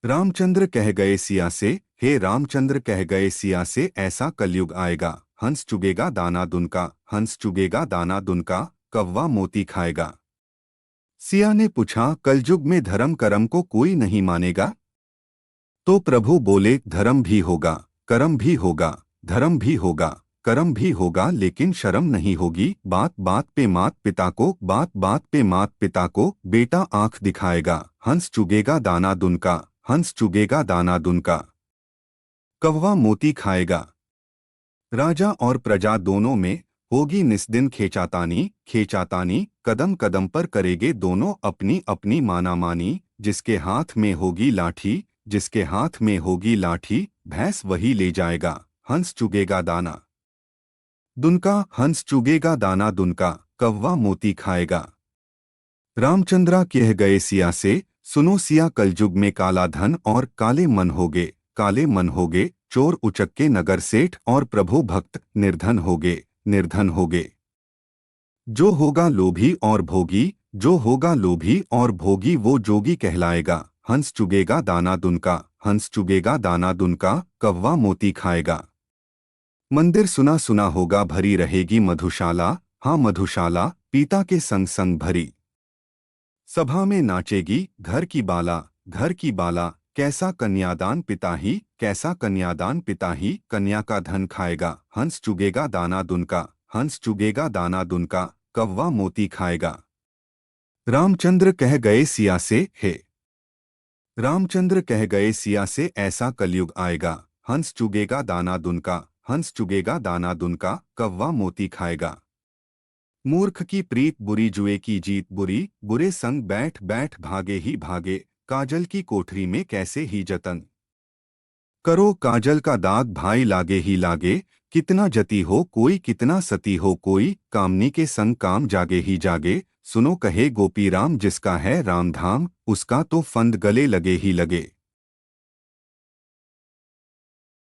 रामचंद्र कह गए सिया से, हे रामचंद्र कह गए सिया से, ऐसा कलयुग आएगा, हंस चुगेगा दाना दुनका, हंस चुगेगा दाना दुनका, कौवा मोती खाएगा। सिया ने पूछा, कलयुग में धर्म कर्म को कोई नहीं मानेगा? तो प्रभु बोले, धर्म भी होगा, कर्म भी होगा, धर्म भी होगा, कर्म भी होगा, लेकिन शर्म नहीं होगी। बात बात पे मात पिता को, बात बात पे मात पिता को बेटा आंख दिखाएगा, हंस चुगेगा दाना दुनका, हंस चुगेगा दाना दुनका, कौवा मोती खाएगा। राजा और प्रजा दोनों में होगी निस्दिन खेचातानी, खेचातानी, कदम कदम पर करेगे दोनों अपनी अपनी मानामानी। जिसके हाथ में होगी लाठी, जिसके हाथ में होगी लाठी, भैंस वही ले जाएगा, हंस चुगेगा दाना दुनका, हंस चुगेगा दाना दुनका, कौवा मोती खाएगा। रामचंद्रा कह गए सिया से, सुनो सिया, कलयुग में काला धन और काले मन होगे, काले मन होगे, चोर उचक्के नगर सेठ और प्रभु भक्त निर्धन होगे, निर्धन होगे। जो होगा लोभी और भोगी, जो होगा लोभी और भोगी, वो जोगी कहलाएगा, हंस चुगेगा दाना दुनका, हंस चुगेगा दाना दुनका, कौवा मोती खाएगा। मंदिर सुना सुना होगा, भरी रहेगी मधुशाला, हाँ मधुशाला, पीता के संग संग भरी। सभा में नाचेगी घर की बाला, घर की बाला, कैसा कन्यादान पिता ही, कैसा कन्यादान पिता ही, कन्या का धन खाएगा, हंस चुगेगा दाना दुनका, हंस चुगेगा दाना दुनका, कौवा मोती खाएगा। रामचंद्र कह गए सिया से, हे रामचंद्र कह गए सिया से, ऐसा कलयुग आएगा, हंस चुगेगा दाना दुनका, हंस चुगेगा दाना दुनका, कौवा मोती खाएगा। मूर्ख की प्रीत बुरी, जुए की जीत बुरी, बुरे संग बैठ बैठ भागे ही भागे, काजल की कोठरी में कैसे ही जतन करो, काजल का दाग भाई लागे ही लागे। कितना जती हो कोई, कितना सती हो कोई, कामनी के संग काम जागे ही जागे। सुनो कहे गोपीराम, जिसका है राम धाम, उसका तो फंद गले लगे ही लगे।